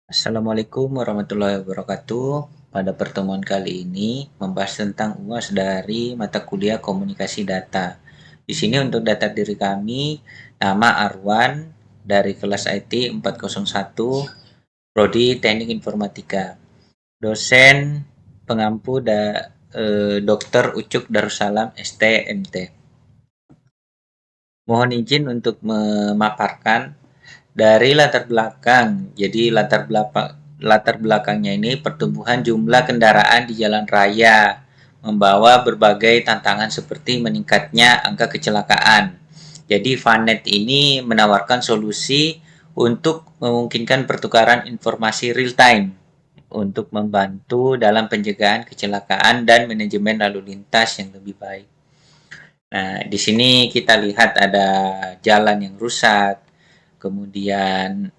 Assalamualaikum warahmatullahi wabarakatuh. Pada pertemuan kali ini membahas tentang UAS dari mata kuliah Komunikasi Data. Di sini untuk data diri kami, nama Arwan dari kelas IT 401, Prodi Teknik Informatika. Dosen pengampu Dr. Ucuk Darussalam STMT. Mohon izin untuk memaparkan dari latar belakang. Jadi latar belakangnya ini pertumbuhan jumlah kendaraan di jalan raya membawa berbagai tantangan seperti meningkatnya angka kecelakaan. Jadi Vanet ini menawarkan solusi untuk memungkinkan pertukaran informasi real time untuk membantu dalam pencegahan kecelakaan dan manajemen lalu lintas yang lebih baik. Nah, di sini kita lihat ada jalan yang rusak, kemudian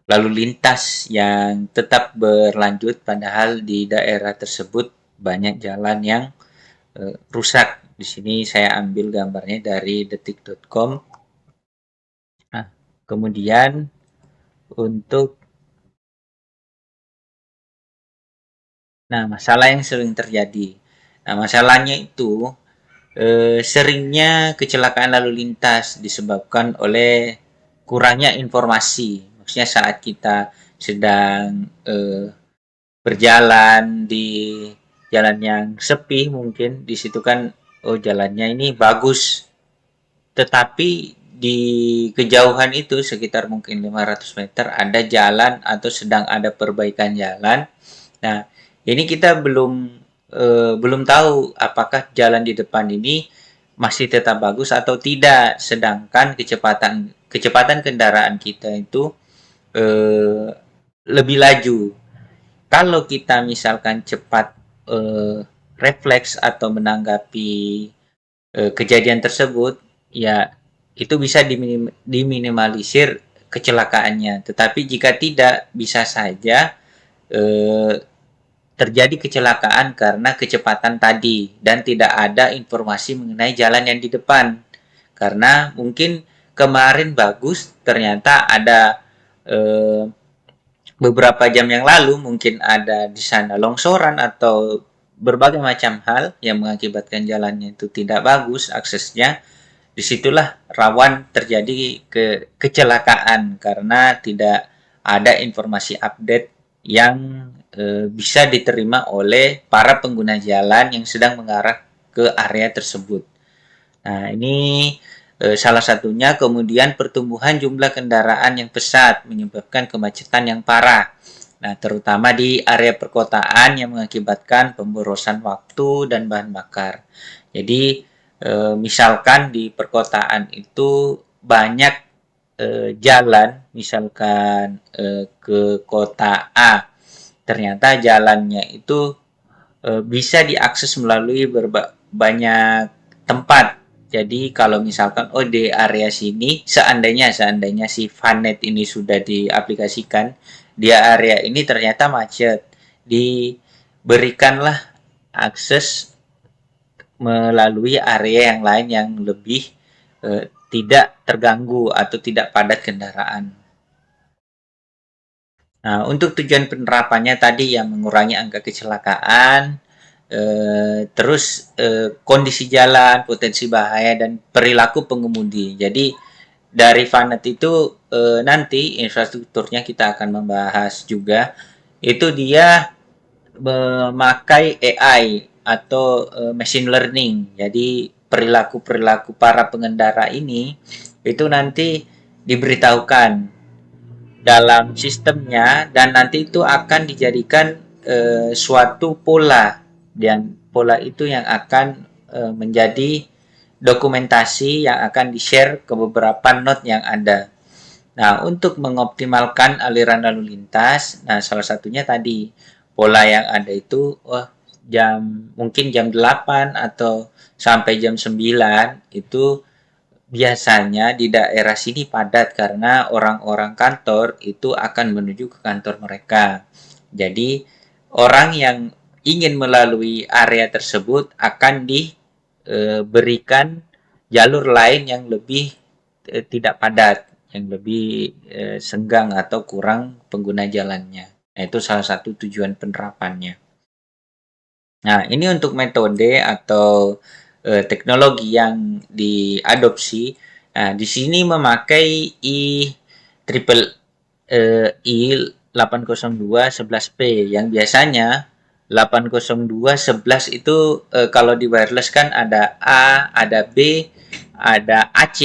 lalu lintas yang tetap berlanjut padahal di daerah tersebut banyak jalan yang rusak. Di sini saya ambil gambarnya dari detik.com. Nah, kemudian untuk masalah yang sering terjadi. Nah, masalahnya itu seringnya kecelakaan lalu lintas disebabkan oleh kurangnya informasi. Maksudnya saat kita sedang berjalan di jalan yang sepi, mungkin di situ kan jalannya ini bagus, tetapi di kejauhan itu sekitar mungkin 500 meter ada jalan atau sedang ada perbaikan jalan. Nah, ini kita belum tahu apakah jalan di depan ini masih tetap bagus atau tidak, sedangkan kecepatan kendaraan kita itu eh, lebih laju. Kalau kita misalkan cepat eh, refleks atau menanggapi kejadian tersebut, ya itu bisa diminimalisir kecelakaannya. Tetapi jika tidak, bisa saja eh, terjadi kecelakaan karena kecepatan tadi dan tidak ada informasi mengenai jalan yang di depan. Karena mungkin kemarin bagus, ternyata ada eh, beberapa jam yang lalu mungkin ada di sana longsoran atau berbagai macam hal yang mengakibatkan jalannya itu tidak bagus aksesnya. Disitulah rawan terjadi kecelakaan karena tidak ada informasi update yang bisa diterima oleh para pengguna jalan yang sedang mengarah ke area tersebut. Nah, ini salah satunya. Kemudian pertumbuhan jumlah kendaraan yang pesat menyebabkan kemacetan yang parah. Nah, terutama di area perkotaan yang mengakibatkan pemborosan waktu dan bahan bakar. Jadi, misalkan di perkotaan itu banyak jalan, misalkan ke kota A, ternyata jalannya itu bisa diakses melalui banyak tempat. Jadi kalau misalkan di area sini seandainya si Vanet ini sudah diaplikasikan, di area ini ternyata macet, diberikanlah akses melalui area yang lain yang lebih tidak terganggu atau tidak padat kendaraan. Nah, untuk tujuan penerapannya tadi yang mengurangi angka kecelakaan, terus kondisi jalan, potensi bahaya, dan perilaku pengemudi. Jadi dari Vanet itu nanti infrastrukturnya kita akan membahas juga. Itu dia memakai AI atau machine learning. Jadi perilaku-perilaku para pengendara ini itu nanti diberitahukan dalam sistemnya dan nanti itu akan dijadikan suatu pola, dan pola itu yang akan menjadi dokumentasi yang akan di-share ke beberapa node yang ada. Nah, untuk mengoptimalkan aliran lalu lintas, nah salah satunya tadi pola yang ada itu mungkin jam 8 atau sampai jam 9 itu biasanya di daerah sini padat karena orang-orang kantor itu akan menuju ke kantor mereka. Jadi, orang yang ingin melalui area tersebut akan diberikan jalur lain yang lebih tidak padat. yang lebih senggang atau kurang pengguna jalannya. Nah, itu salah satu tujuan penerapannya. Nah, ini untuk metode atau teknologi yang diadopsi. Nah, di sini memakai triple I 802.11p yang biasanya 802.11 itu kalau di wireless kan ada A, ada B, ada AC,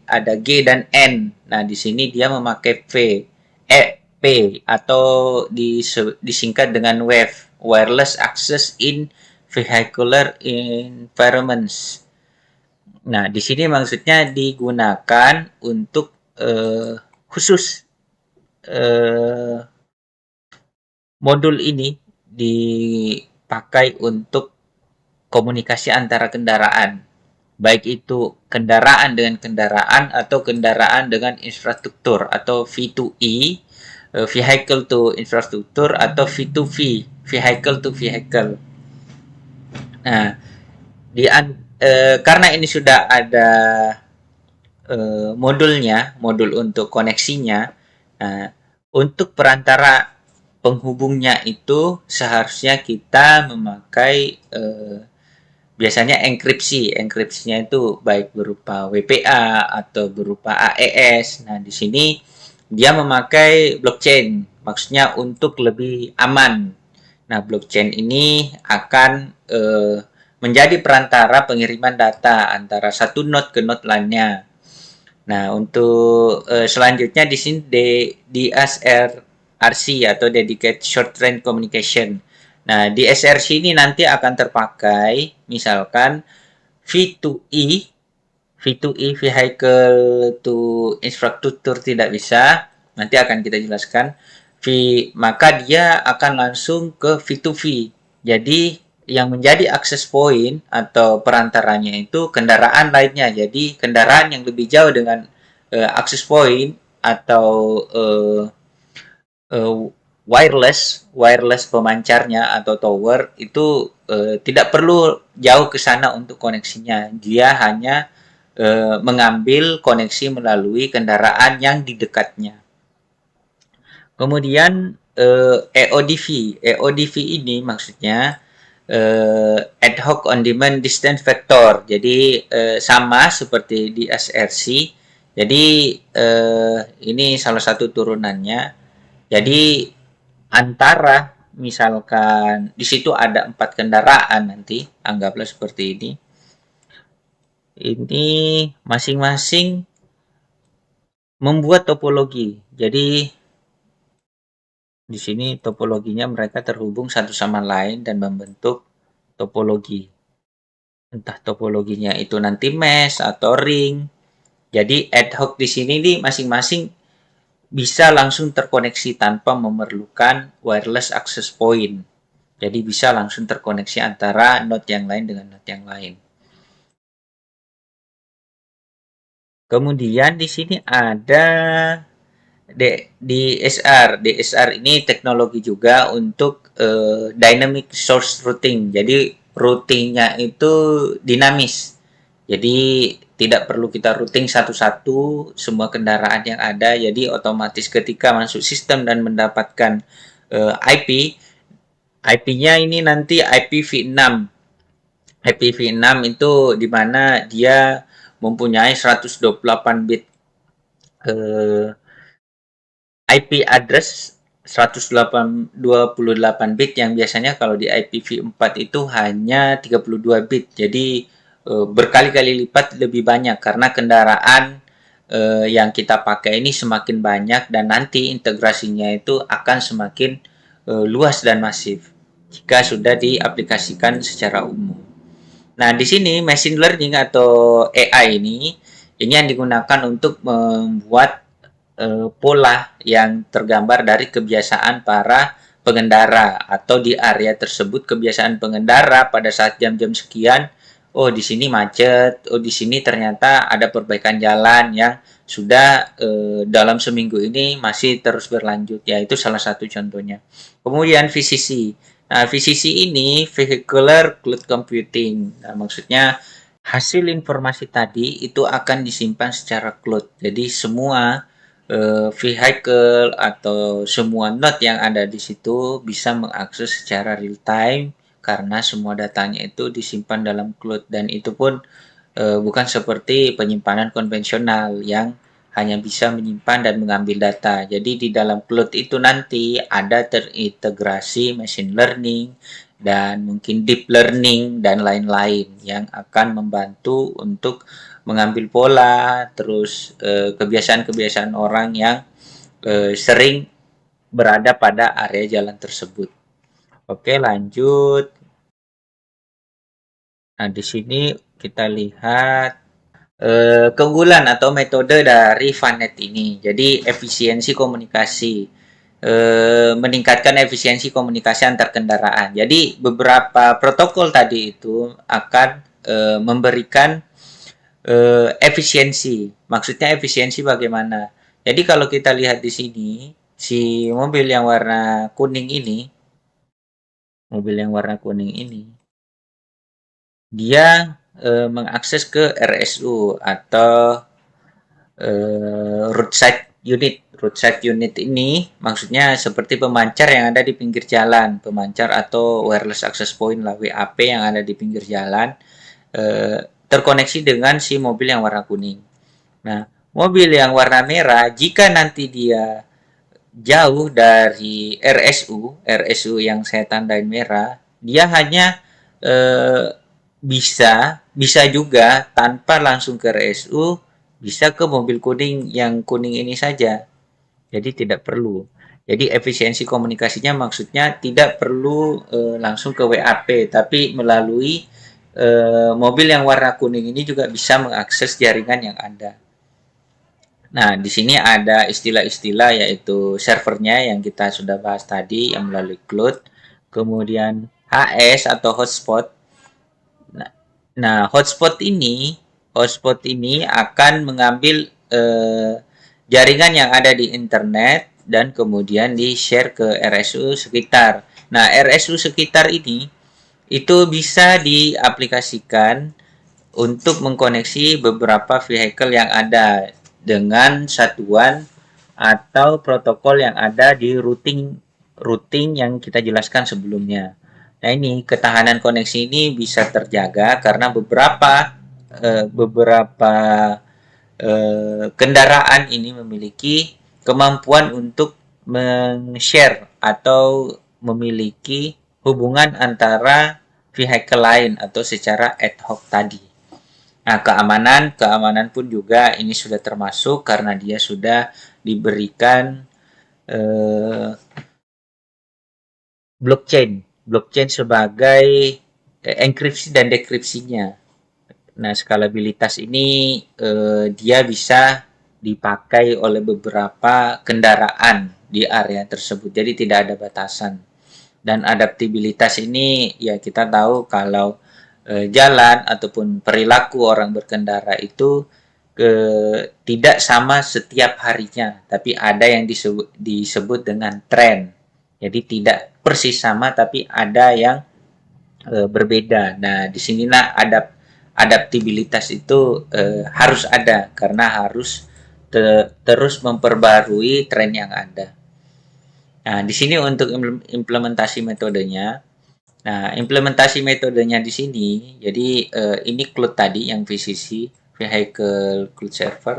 ada G dan N. Nah, di sini dia memakai P atau disingkat dengan WAV, Wireless Access in Vehicular Environments. Nah, di sini maksudnya digunakan untuk khusus modul ini dipakai untuk komunikasi antara kendaraan, baik itu kendaraan dengan kendaraan atau kendaraan dengan infrastruktur atau V2E, vehicle to infrastructure atau V2V, vehicle to vehicle. Nah, karena ini sudah ada modul untuk koneksinya. Nah, untuk perantara penghubungnya itu seharusnya kita memakai biasanya enkripsi. Enkripsinya itu baik berupa WPA atau berupa AES. Nah, di sini dia memakai blockchain, maksudnya untuk lebih aman. Nah, blockchain ini akan menjadi perantara pengiriman data antara satu node ke node lainnya. Nah, untuk selanjutnya di sini DSRC atau Dedicated Short Range Communication. Nah, di SRC ini nanti akan terpakai misalkan V2E, Vehicle to Infrastructure tidak bisa, nanti akan kita jelaskan. Maka dia akan langsung ke V2V. Jadi yang menjadi access point atau perantaranya itu kendaraan lainnya. Jadi kendaraan yang lebih jauh dengan access point atau wireless pemancarnya atau tower itu tidak perlu jauh ke sana untuk koneksinya. Dia hanya mengambil koneksi melalui kendaraan yang di dekatnya. Kemudian EODV ini maksudnya ad hoc on demand distance vector. Jadi sama seperti di SRC. Jadi ini salah satu turunannya. Jadi antara misalkan di situ ada 4 kendaraan nanti, anggaplah seperti ini. Ini masing-masing membuat topologi. Jadi di sini topologinya mereka terhubung satu sama lain dan membentuk topologi. Entah topologinya itu nanti mesh atau ring. Jadi ad hoc di sini nih masing-masing bisa langsung terkoneksi tanpa memerlukan wireless access point. Jadi bisa langsung terkoneksi antara node yang lain dengan node yang lain. Kemudian di sini ada DSR. DSR ini teknologi juga untuk dynamic source routing. Jadi routingnya itu dinamis. Jadi tidak perlu kita routing satu-satu semua kendaraan yang ada. Jadi otomatis ketika masuk sistem dan mendapatkan IP, IP-nya ini nanti IPv6. IPv6 itu di mana dia mempunyai 128 bit IP address 128 bit yang biasanya kalau di IPv4 itu hanya 32 bit. Jadi berkali-kali lipat lebih banyak karena kendaraan yang kita pakai ini semakin banyak dan nanti integrasinya itu akan semakin luas dan masif jika sudah diaplikasikan secara umum. Nah, di sini machine learning atau AI ini yang digunakan untuk membuat pola yang tergambar dari kebiasaan para pengendara atau di area tersebut kebiasaan pengendara pada saat jam-jam sekian. Oh, di sini macet. Oh, di sini ternyata ada perbaikan jalan yang sudah dalam seminggu ini masih terus berlanjut. Ya, itu salah satu contohnya. Kemudian VCC. Nah, VCC ini Vehicular Cloud Computing. Nah, maksudnya hasil informasi tadi itu akan disimpan secara cloud. Jadi semua vehicle atau semua node yang ada di situ bisa mengakses secara real time karena semua datanya itu disimpan dalam cloud, dan itu pun bukan seperti penyimpanan konvensional yang hanya bisa menyimpan dan mengambil data. Jadi di dalam cloud itu nanti ada terintegrasi machine learning dan mungkin deep learning dan lain-lain yang akan membantu untuk mengambil pola, terus kebiasaan-kebiasaan orang yang sering berada pada area jalan tersebut. Oke, lanjut. Nah, di sini kita lihat keunggulan atau metode dari VANET ini. Jadi efisiensi komunikasi, meningkatkan efisiensi komunikasi antar kendaraan. Jadi beberapa protokol tadi itu akan memberikan efisiensi. Maksudnya efisiensi bagaimana? Jadi kalau kita lihat di sini, si mobil yang warna kuning ini, dia mengakses ke RSU atau roadside unit. Roadside unit ini maksudnya seperti pemancar yang ada di pinggir jalan, pemancar atau wireless access point lah, WAP yang ada di pinggir jalan, terkoneksi dengan si mobil yang warna kuning. Nah, mobil yang warna merah jika nanti dia jauh dari RSU yang saya tandain merah, dia hanya bisa juga tanpa langsung ke RSU, bisa ke mobil kuning yang kuning ini saja. Jadi tidak perlu. Jadi efisiensi komunikasinya maksudnya tidak perlu langsung ke WAP, tapi melalui mobil yang warna kuning ini juga bisa mengakses jaringan yang ada. Nah, di sini ada istilah-istilah yaitu servernya yang kita sudah bahas tadi yang melalui cloud, kemudian HS atau hotspot. Nah, hotspot ini akan mengambil jaringan yang ada di internet dan kemudian di-share ke RSU sekitar. Nah, RSU sekitar ini itu bisa diaplikasikan untuk mengkoneksi beberapa vehicle yang ada dengan satuan atau protokol yang ada di routing yang kita jelaskan sebelumnya. Nah, ini ketahanan koneksi ini bisa terjaga karena beberapa kendaraan ini memiliki kemampuan untuk men-share atau memiliki hubungan antara vehicle lain atau secara ad hoc tadi. Nah, keamanan pun juga ini sudah termasuk karena dia sudah diberikan blockchain sebagai enkripsi dan dekripsinya. Nah, skalabilitas ini dia bisa dipakai oleh beberapa kendaraan di area tersebut. Jadi tidak ada batasan. Dan adaptabilitas ini ya kita tahu kalau jalan ataupun perilaku orang berkendara itu tidak sama setiap harinya, tapi ada yang disebut dengan tren. Jadi tidak persis sama, tapi ada yang berbeda. Nah, disinilah adaptabilitas itu harus ada karena harus terus memperbarui tren yang ada. Nah, di sini untuk implementasi metodenya. Nah, implementasi metodenya di sini, jadi ini cloud tadi yang VCC, Vehicle Cloud Server.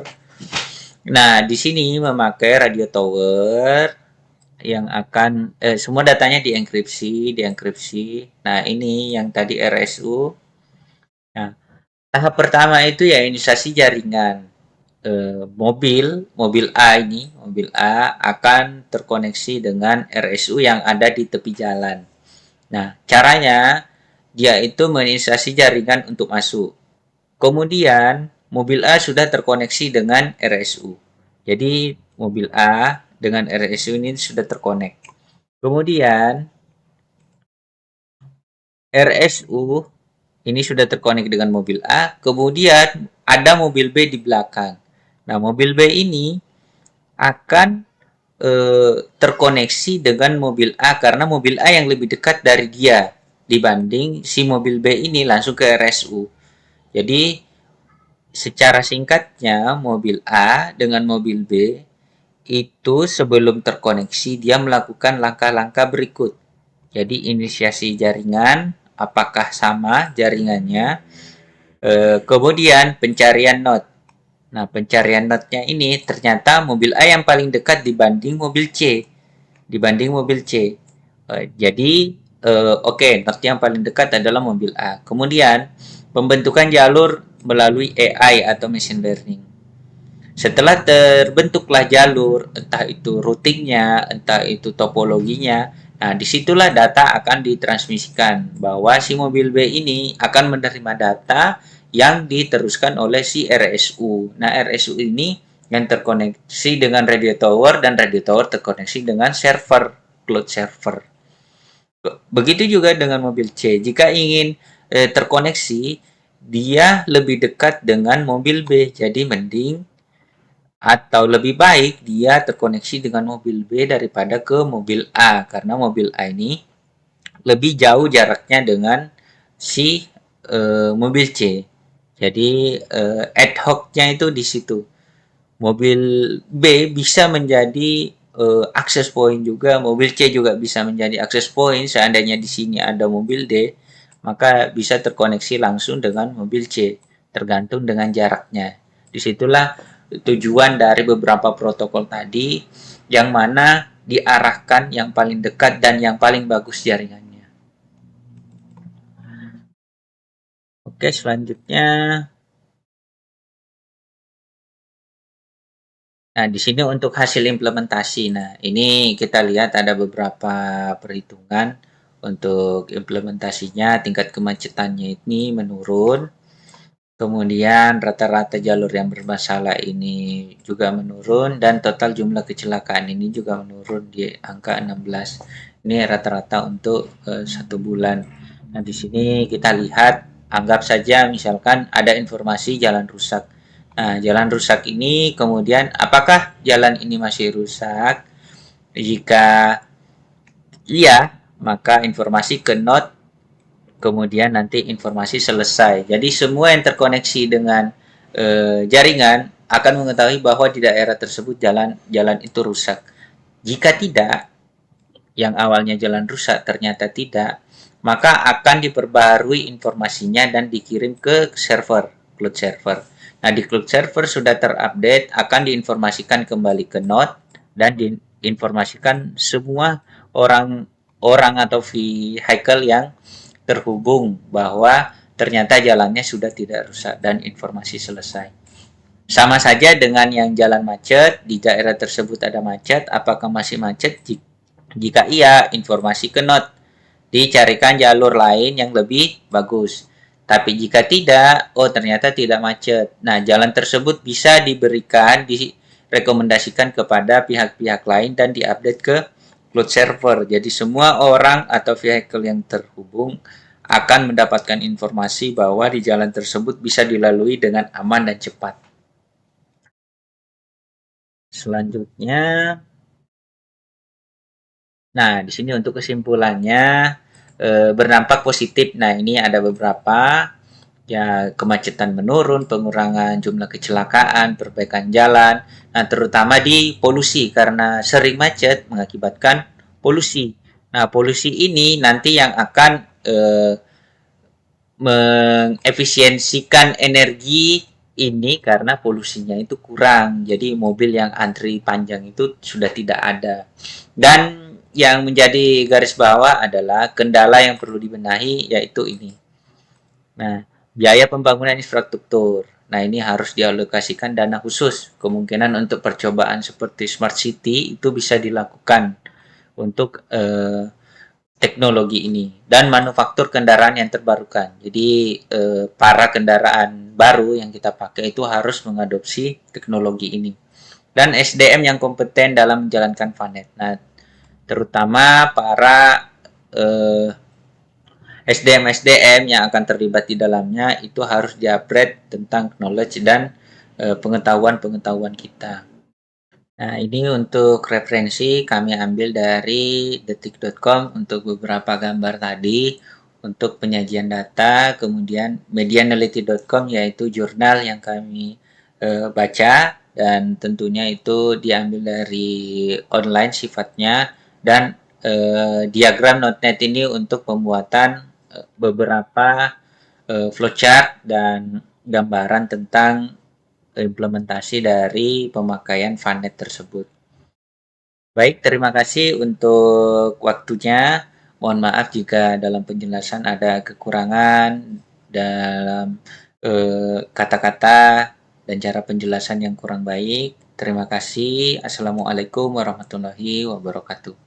Nah, di sini memakai radio tower yang akan semua datanya dienkripsi. Nah, ini yang tadi RSU. Nah, tahap pertama itu ya inisiasi jaringan. Mobil A akan terkoneksi dengan RSU yang ada di tepi jalan. Nah, caranya dia itu menginisiasi jaringan untuk masuk. Kemudian, mobil A sudah terkoneksi dengan RSU. Jadi, mobil A dengan RSU ini sudah terkonek. Kemudian, RSU ini sudah terkonek dengan mobil A. Kemudian, ada mobil B di belakang. Nah, mobil B ini akan terkoneksi dengan mobil A karena mobil A yang lebih dekat dari dia dibanding si mobil B ini langsung ke RSU. Jadi secara singkatnya mobil A dengan mobil B itu sebelum terkoneksi dia melakukan langkah-langkah berikut. Jadi inisiasi jaringan, apakah sama jaringannya, kemudian pencarian node. Nah, pencarian node-nya ini ternyata mobil A yang paling dekat dibanding mobil C. Dibanding mobil C. Jadi, oke, node yang paling dekat adalah mobil A. Kemudian, pembentukan jalur melalui AI atau machine learning. Setelah terbentuklah jalur, entah itu routingnya, entah itu topologinya, nah disitulah data akan ditransmisikan bahwa si mobil B ini akan menerima data yang diteruskan oleh si RSU. Nah, RSU ini yang terkoneksi dengan radio tower dan radio tower terkoneksi dengan server, cloud server. Begitu juga dengan mobil C. Jika ingin terkoneksi, dia lebih dekat dengan mobil B. Jadi mending atau lebih baik dia terkoneksi dengan mobil B daripada ke mobil A karena mobil A ini lebih jauh jaraknya dengan si mobil C. Jadi ad hoc-nya itu di situ. Mobil B bisa menjadi access point juga, mobil C juga bisa menjadi access point. Seandainya di sini ada mobil D, maka bisa terkoneksi langsung dengan mobil C, tergantung dengan jaraknya. Disitulah tujuan dari beberapa protokol tadi, yang mana diarahkan yang paling dekat dan yang paling bagus jaringannya. Oke, selanjutnya. Nah, di sini untuk hasil implementasi. Nah, ini kita lihat ada beberapa perhitungan untuk implementasinya. Tingkat kemacetannya ini menurun. Kemudian rata-rata jalur yang bermasalah ini juga menurun dan total jumlah kecelakaan ini juga menurun di angka 16. Ini rata-rata untuk satu bulan. Nah, di sini kita lihat, anggap saja misalkan ada informasi jalan rusak. Nah, jalan rusak ini kemudian apakah jalan ini masih rusak? Jika iya, maka informasi ke node, kemudian nanti informasi selesai. Jadi semua yang terkoneksi dengan jaringan akan mengetahui bahwa di daerah tersebut jalan itu rusak. Jika tidak, yang awalnya jalan rusak ternyata tidak, maka akan diperbarui informasinya dan dikirim ke server, cloud server. Nah, di cloud server sudah terupdate, akan diinformasikan kembali ke node dan diinformasikan semua orang atau vehicle yang terhubung bahwa ternyata jalannya sudah tidak rusak dan informasi selesai. Sama saja dengan yang jalan macet, di daerah tersebut ada macet, apakah masih macet? Jika iya, informasi ke node, dicarikan jalur lain yang lebih bagus. Tapi jika tidak, oh ternyata tidak macet. Nah, jalan tersebut bisa diberikan, direkomendasikan kepada pihak-pihak lain dan diupdate ke cloud server. Jadi semua orang atau vehicle yang terhubung akan mendapatkan informasi bahwa di jalan tersebut bisa dilalui dengan aman dan cepat. Selanjutnya, nah di sini untuk kesimpulannya berdampak positif. Nah, ini ada beberapa, ya, kemacetan menurun, pengurangan jumlah kecelakaan, perbaikan jalan, nah terutama di polusi karena sering macet mengakibatkan polusi. Nah, polusi ini nanti yang akan mengefisiensikan energi ini karena polusinya itu kurang. Jadi mobil yang antri panjang itu sudah tidak ada. Dan yang menjadi garis bawah adalah kendala yang perlu dibenahi yaitu ini. Nah, biaya pembangunan infrastruktur. Nah, ini harus dialokasikan dana khusus. Kemungkinan untuk percobaan seperti smart city itu bisa dilakukan untuk teknologi ini dan manufaktur kendaraan yang terbarukan. Jadi para kendaraan baru yang kita pakai itu harus mengadopsi teknologi ini. Dan SDM yang kompeten dalam menjalankan VANET. Nah, terutama para SDM yang akan terlibat di dalamnya itu harus di-upgrade tentang knowledge dan pengetahuan-pengetahuan kita. Nah, ini untuk referensi kami ambil dari detik.com untuk beberapa gambar tadi untuk penyajian data, kemudian medianality.com yaitu jurnal yang kami baca dan tentunya itu diambil dari online sifatnya, dan diagram Node.NET ini untuk pembuatan beberapa flowchart dan gambaran tentang implementasi dari pemakaian VANET tersebut. Baik, terima kasih untuk waktunya. Mohon maaf jika dalam penjelasan ada kekurangan dalam kata-kata dan cara penjelasan yang kurang baik. Terima kasih. Assalamualaikum warahmatullahi wabarakatuh.